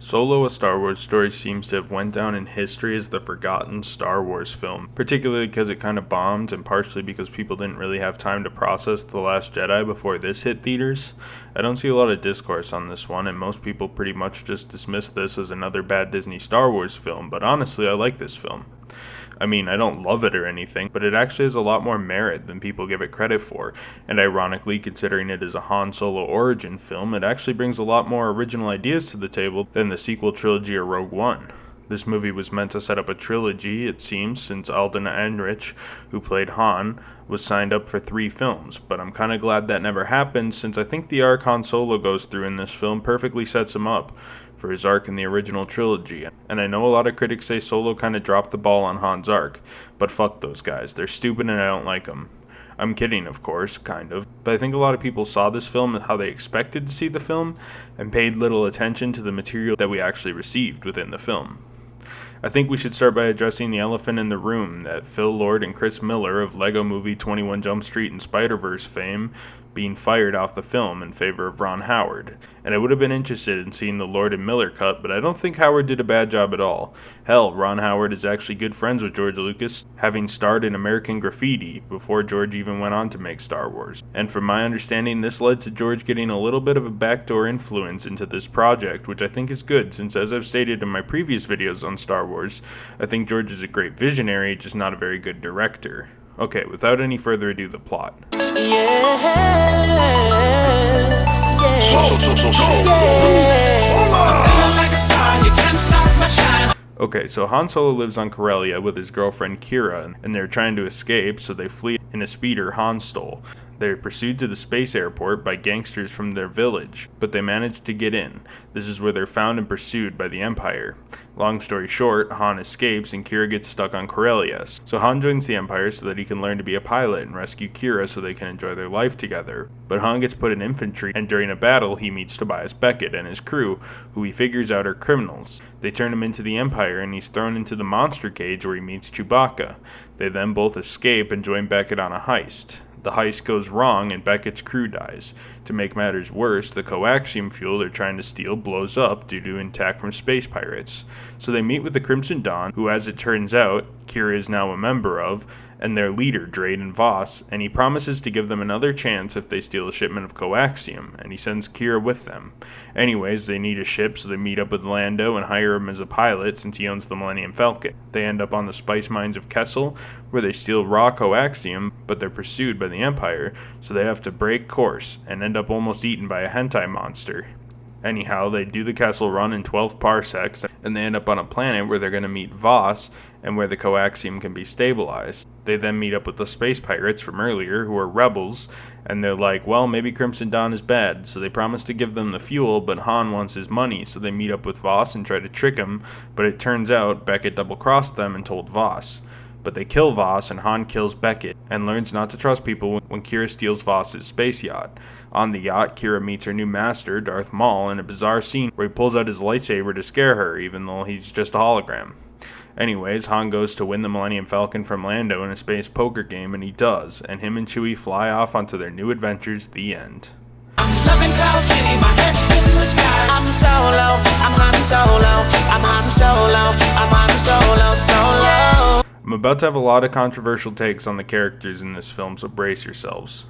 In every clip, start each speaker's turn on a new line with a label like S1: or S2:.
S1: Solo: A Star Wars Story seems to have went down in history as the forgotten Star Wars film, particularly because it kind of bombed and partially because people didn't really have time to process The Last Jedi before this hit theaters. I don't see a lot of discourse on this one, and most people pretty much just dismiss this as another bad Disney Star Wars film, but honestly I like this film. I mean, I don't love it or anything, but it actually has a lot more merit than people give it credit for, and ironically, considering it is a Han Solo origin film, it actually brings a lot more original ideas to the table than the sequel trilogy or Rogue One. This movie was meant to set up a trilogy, it seems, since Alden Ehrenreich, who played Han, was signed up for 3 films, but I'm kinda glad that never happened since I think the arc Han Solo goes through in this film perfectly sets him up for his arc in the original trilogy, and I know a lot of critics say Solo kinda dropped the ball on Han's arc, but fuck those guys, they're stupid and I don't like them. I'm kidding, of course, kind of, but I think a lot of people saw this film how they expected to see the film, and paid little attention to the material that we actually received within the film. I think we should start by addressing the elephant in the room that Phil Lord and Chris Miller of Lego Movie 21 Jump Street and Spider-Verse fame being fired off the film in favor of Ron Howard. And I would have been interested in seeing the Lord and Miller cut, but I don't think Howard did a bad job at all. Hell, Ron Howard is actually good friends with George Lucas, having starred in American Graffiti before George even went on to make Star Wars. And from my understanding, this led to George getting a little bit of a backdoor influence into this project, which I think is good, since as I've stated in my previous videos on Star Wars, I think George is a great visionary, just not a very good director. Okay, without any further ado, the plot. Okay, so Han Solo lives on Corellia with his girlfriend Kira, and they're trying to escape, so they flee in a speeder Han stole. They're pursued to the space airport by gangsters from their village, but they manage to get in. This is where they're found and pursued by the Empire. Long story short, Han escapes and Kira gets stuck on Corellia. So Han joins the Empire so that he can learn to be a pilot and rescue Kira so they can enjoy their life together. But Han gets put in infantry, and during a battle he meets Tobias Beckett and his crew, who he figures out are criminals. They turn him into the Empire and he's thrown into the monster cage where he meets Chewbacca. They then both escape and join Beckett on a heist. The heist goes wrong and Beckett's crew dies. To make matters worse, the coaxium fuel they're trying to steal blows up due to an attack from space pirates. So they meet with the Crimson Dawn, who as it turns out, Kira is now a member of, and their leader, Drayden Voss, and he promises to give them another chance if they steal a shipment of coaxium, and he sends Kira with them. Anyways, they need a ship, so they meet up with Lando and hire him as a pilot since he owns the Millennium Falcon. They end up on the spice mines of Kessel, where they steal raw coaxium, but they're pursued by the Empire, so they have to break course and end up almost eaten by a hentai monster. Anyhow, they do the Kessel run in 12 parsecs, and they end up on a planet where they're going to meet Voss, and where the coaxium can be stabilized. They then meet up with the space pirates from earlier, who are rebels, and they're like, well, maybe Crimson Dawn is bad, so they promise to give them the fuel, but Han wants his money, so they meet up with Voss and try to trick him, but it turns out Beckett double-crossed them and told Voss. But they kill Voss, and Han kills Beckett, and learns not to trust people when Kira steals Voss's space yacht. On the yacht, Kira meets her new master, Darth Maul, in a bizarre scene where he pulls out his lightsaber to scare her, even though he's just a hologram. Anyways, Han goes to win the Millennium Falcon from Lando in a space poker game, and he does, and him and Chewie fly off onto their new adventures, the end. I'm about to have a lot of controversial takes on the characters in this film, so brace yourselves.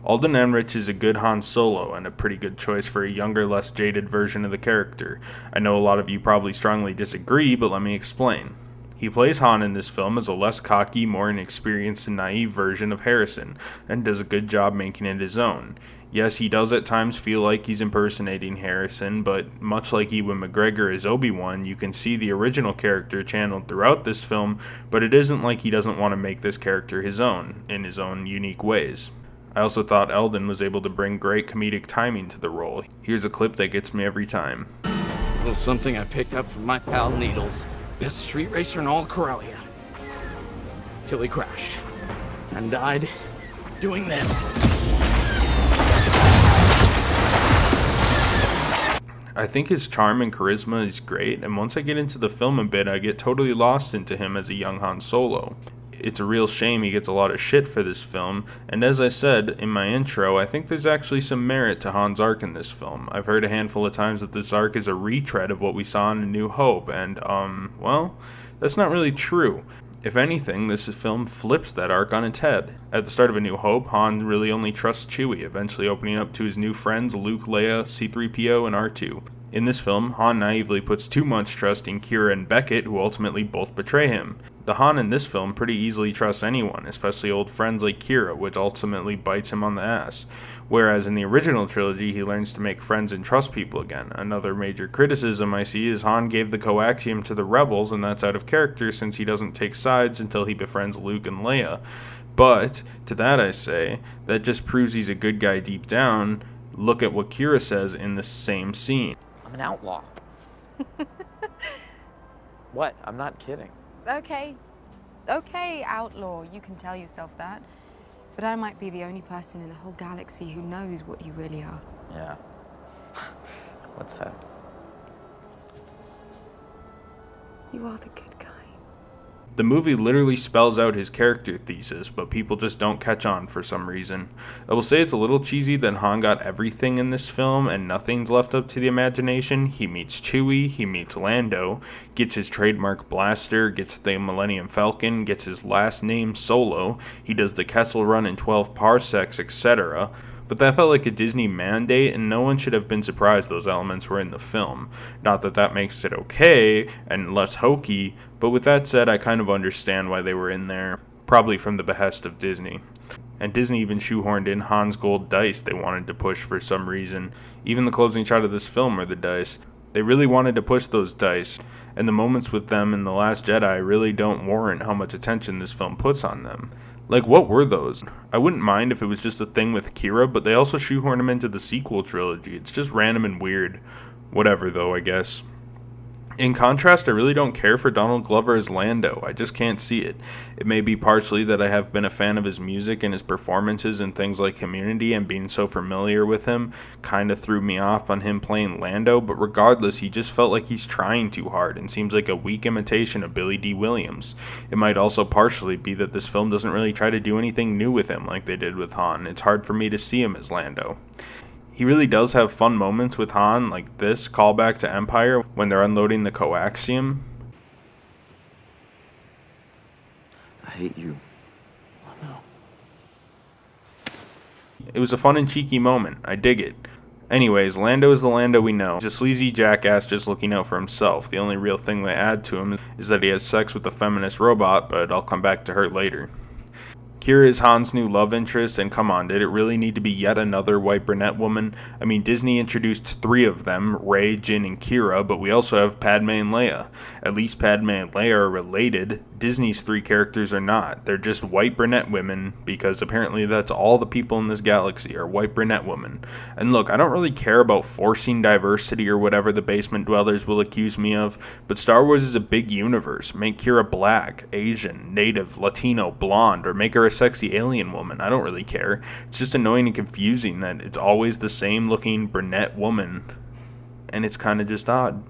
S1: Alden Ehrenreich is a good Han Solo and a pretty good choice for a younger, less jaded version of the character. I know a lot of you probably strongly disagree, but let me explain. He plays Han in this film as a less cocky, more inexperienced and naive version of Harrison, and does a good job making it his own. Yes, he does at times feel like he's impersonating Harrison, but much like Ewan McGregor as Obi-Wan, you can see the original character channeled throughout this film, but it isn't like he doesn't want to make this character his own, in his own unique ways. I also thought Alden was able to bring great comedic timing to the role. Here's a clip that gets me every time.
S2: A little something I picked up from my pal Needles, best street racer in all Corellia. Till he crashed and died doing this.
S1: I think his charm and charisma is great, and once I get into the film a bit, I get totally lost into him as a young Han Solo. It's a real shame he gets a lot of shit for this film, and as I said in my intro, I think there's actually some merit to Han's arc in this film. I've heard a handful of times that this arc is a retread of what we saw in A New Hope, and, well, that's not really true. If anything, this film flips that arc on its head. At the start of A New Hope, Han really only trusts Chewie, eventually opening up to his new friends Luke, Leia, C-3PO, and R2. In this film, Han naively puts too much trust in Kira and Beckett, who ultimately both betray him. The Han in this film pretty easily trusts anyone, especially old friends like Kira, which ultimately bites him on the ass. Whereas in the original trilogy, he learns to make friends and trust people again. Another major criticism I see is Han gave the coaxium to the rebels, and that's out of character since he doesn't take sides until he befriends Luke and Leia. But, to that I say, that just proves he's a good guy deep down. Look at what Kira says in the same scene.
S3: I'm an outlaw. What? I'm not kidding.
S4: Okay, outlaw, you can tell yourself that. But I might be the only person in the whole galaxy who knows what you really are.
S3: Yeah. What's that?
S4: You are the good guy.
S1: The movie literally spells out his character thesis, but people just don't catch on for some reason. I will say it's a little cheesy that Han got everything in this film and nothing's left up to the imagination. He meets Chewie, he meets Lando, gets his trademark blaster, gets the Millennium Falcon, gets his last name Solo, he does the Kessel Run in 12 parsecs, etc. But that felt like a Disney mandate, and no one should have been surprised those elements were in the film. Not that that makes it okay and less hokey, but with that said, I kind of understand why they were in there, probably from the behest of Disney. And Disney even shoehorned in Han's gold dice they wanted to push for some reason. Even the closing shot of this film are the dice. They really wanted to push those dice, and the moments with them in The Last Jedi really don't warrant how much attention this film puts on them. Like, what were those? I wouldn't mind if it was just a thing with Kira, but they also shoehorn him into the sequel trilogy. It's just random and weird. Whatever, though, I guess. In contrast, I really don't care for Donald Glover as Lando. I just can't see it. It may be partially that I have been a fan of his music and his performances in things like Community, and being so familiar with him kind of threw me off on him playing Lando, but regardless, he just felt like he's trying too hard and seems like a weak imitation of Billy D. Williams. It might also partially be that this film doesn't really try to do anything new with him like they did with Han. It's hard for me to see him as Lando. He really does have fun moments with Han, like this callback to Empire when they're unloading the coaxium.
S5: I hate you.
S3: I know.
S1: It was a fun and cheeky moment. I dig it. Anyways, Lando is the Lando we know. He's a sleazy jackass just looking out for himself. The only real thing they add to him is that he has sex with a feminist robot, but I'll come back to her later. Kira is Han's new love interest, and come on, did it really need to be yet another white brunette woman? I mean, Disney introduced 3 of them, Rey, Jyn, and Kira, but we also have Padme and Leia. At least Padme and Leia are related. Disney's 3 characters are not. They're just white brunette women, because apparently that's all the people in this galaxy are white brunette women. And look, I don't really care about forcing diversity or whatever the basement dwellers will accuse me of, but Star Wars is a big universe. Make Kira black, Asian, native, Latino, blonde, or make her a sexy alien woman. I don't really care. It's just annoying and confusing that it's always the same looking brunette woman, and it's kind of just odd.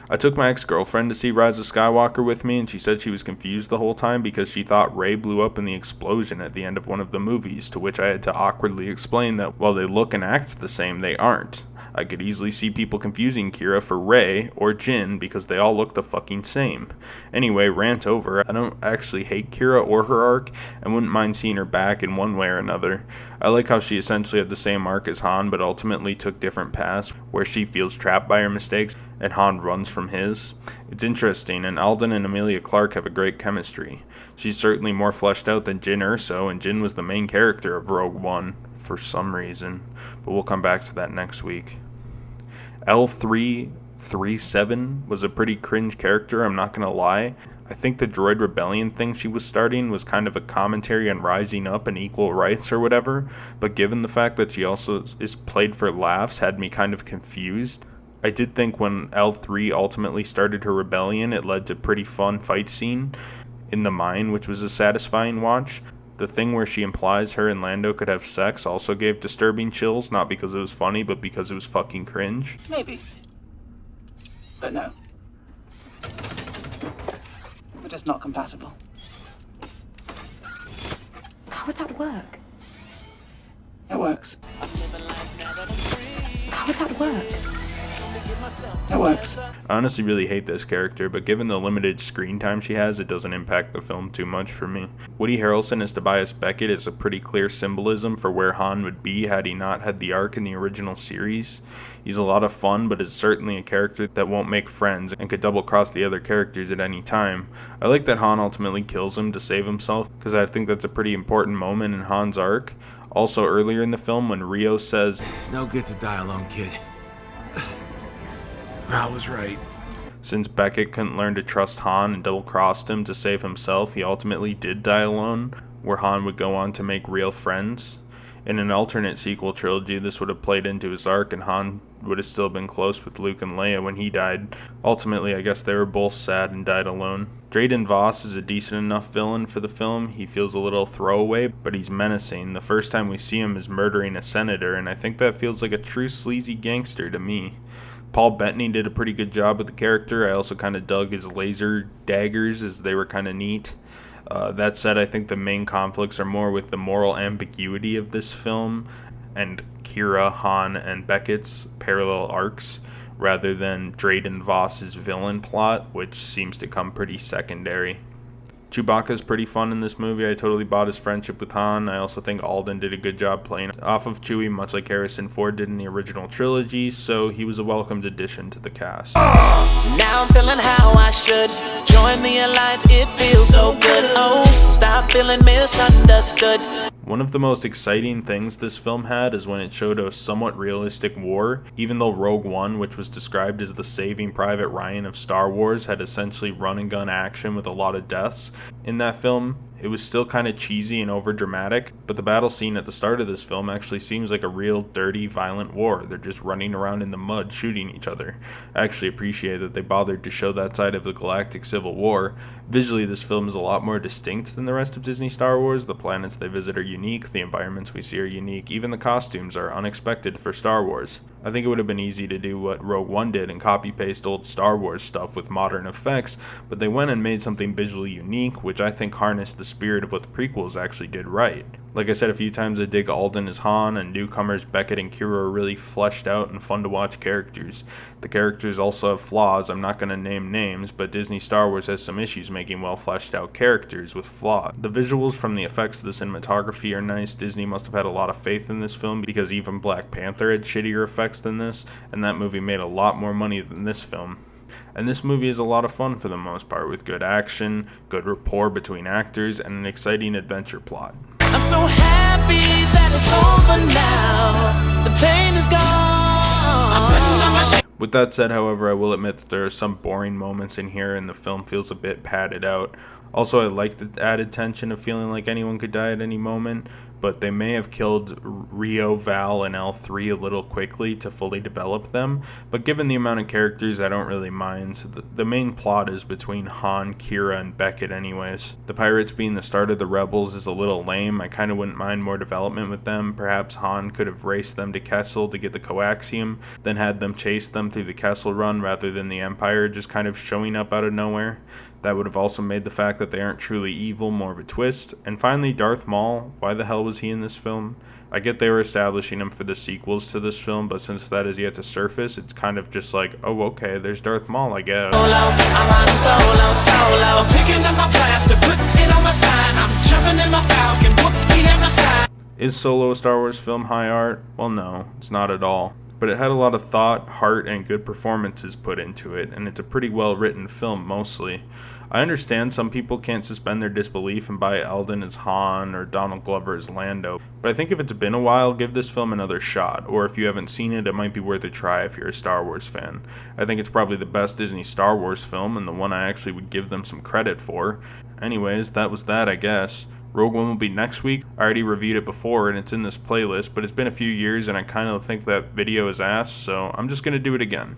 S1: I took my ex-girlfriend to see Rise of Skywalker with me, and she said she was confused the whole time because she thought Rey blew up in the explosion at the end of one of the movies, to which I had to awkwardly explain that while they look and act the same, they aren't. I could easily see people confusing Kira for Rey or Jyn because they all look the fucking same. Anyway, rant over. I don't actually hate Kira or her arc, and wouldn't mind seeing her back in one way or another. I like how she essentially had the same arc as Han, but ultimately took different paths, where she feels trapped by her mistakes and Han runs from his. It's interesting, and Alden and Emilia Clarke have a great chemistry. She's certainly more fleshed out than Jyn Erso, and Jyn was the main character of Rogue One for some reason, but we'll come back to that next week. L337 was a pretty cringe character, I'm not gonna lie. I think the droid rebellion thing she was starting was kind of a commentary on rising up and equal rights or whatever, but given the fact that she also is played for laughs had me kind of confused. I did think when L3 ultimately started her rebellion, it led to a pretty fun fight scene in the mine, which was a satisfying watch. The thing where she implies her and Lando could have sex also gave disturbing chills, not because it was funny, but because it was fucking cringe.
S6: Maybe. But no. We're just not compatible.
S4: How would that work?
S6: It works.
S4: How would that work?
S6: It works.
S1: I honestly really hate this character, but given the limited screen time she has, it doesn't impact the film too much for me. Woody Harrelson as Tobias Beckett is a pretty clear symbolism for where Han would be had he not had the arc in the original series. He's a lot of fun, but is certainly a character that won't make friends and could double-cross the other characters at any time. I like that Han ultimately kills him to save himself, because I think that's a pretty important moment in Han's arc. Also, earlier in the film, when Rio says,
S5: It's no good to die alone, kid. I was right.
S1: since Beckett couldn't learn to trust Han and double-crossed him to save himself, he ultimately did die alone, where Han would go on to make real friends. In an alternate sequel trilogy, this would have played into his arc, and Han would have still been close with Luke and Leia when he died. Ultimately, I guess they were both sad and died alone. Drayden Voss is a decent enough villain for the film. He feels a little throwaway, but he's menacing. The first time we see him is murdering a senator, and I think that feels like a true sleazy gangster to me. Paul Bettany did a pretty good job with the character. I also kind of dug his laser daggers, as they were kind of neat. That said, I think the main conflicts are more with the moral ambiguity of this film and Kira, Han, and Beckett's parallel arcs, rather than Drayden Voss's villain plot, which seems to come pretty secondary. Chewbacca's pretty fun in this movie. I totally bought his friendship with Han. I also think Alden did a good job playing off of Chewie, much like Harrison Ford did in the original trilogy, so he was a welcomed addition to the cast.
S7: Now I'm feeling how I should. Join the alliance, it feels so good. Oh, stop feeling misunderstood.
S1: One of the most exciting things this film had is when it showed a somewhat realistic war. Even though Rogue One, which was described as the Saving Private Ryan of Star Wars, had essentially run-and-gun action with a lot of deaths in that film, it was still kind of cheesy and overdramatic, but the battle scene at the start of this film actually seems like a real dirty, violent war. They're just running around in the mud shooting each other. I actually appreciate that they bothered to show that side of the galactic civil war. Visually, this film is a lot more distinct than the rest of Disney Star Wars. The planets they visit are unique, the environments we see are unique, even the costumes are unexpected for Star Wars. I think it would have been easy to do what Rogue One did and copy-paste old Star Wars stuff with modern effects, but they went and made something visually unique, which I think harnessed the spirit of what the prequels actually did right. Like I said a few times, I dig Alden as Han, and newcomers Beckett and Kira are really fleshed out and fun to watch characters. The characters also have flaws. I'm not going to name names, but Disney Star Wars has some issues making well fleshed out characters with flaws. The visuals from the effects to the cinematography are nice. Disney must have had a lot of faith in this film, because even Black Panther had shittier effects than this, and that movie made a lot more money than this film. And this movie is a lot of fun for the most part, with good action, good rapport between actors, and an exciting adventure plot.
S7: I'm so happy that it's over now. The pain is gone. I'm putting on my
S1: With that said, however, I will admit that there are some boring moments in here and the film feels a bit padded out. Also, I like the added tension of feeling like anyone could die at any moment, but they may have killed Rio, Val, and L3 a little quickly to fully develop them, but given the amount of characters, I don't really mind. So the main plot is between Han, Kira, and Beckett anyways. The pirates being the start of the rebels is a little lame. I kind of wouldn't mind more development with them. Perhaps Han could have raced them to Kessel to get the coaxium, then had them chase them through the Kessel Run rather than the Empire just kind of showing up out of nowhere. That would have also made the fact that they aren't truly evil more of a twist. And finally, Darth Maul. Why the hell was he in this film? I get they were establishing him for the sequels to this film, but since that is yet to surface, it's kind of just like, oh, okay, there's Darth Maul, I guess. Is Solo a Star Wars film high art? Well, no, it's not at all. But it had a lot of thought, heart, and good performances put into it, and it's a pretty well-written film mostly. I understand some people can't suspend their disbelief and buy Alden as Han or Donald Glover as Lando, but I think if it's been a while, give this film another shot, or if you haven't seen it, it might be worth a try if you're a Star Wars fan. I think it's probably the best Disney Star Wars film, and the one I actually would give them some credit for. Anyways, that was that, I guess. Rogue One will be next week. I already reviewed it before and it's in this playlist, but it's been a few years and I kind of think that video is ass, so I'm just going to do it again.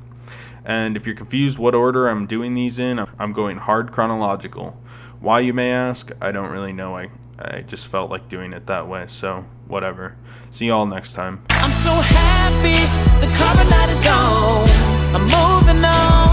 S1: And if you're confused what order I'm doing these in, I'm going hard chronological. Why, you may ask? I don't really know. I just felt like doing it that way, so whatever. See y'all next time.
S7: I'm so happy the carbonite is gone. I'm moving on.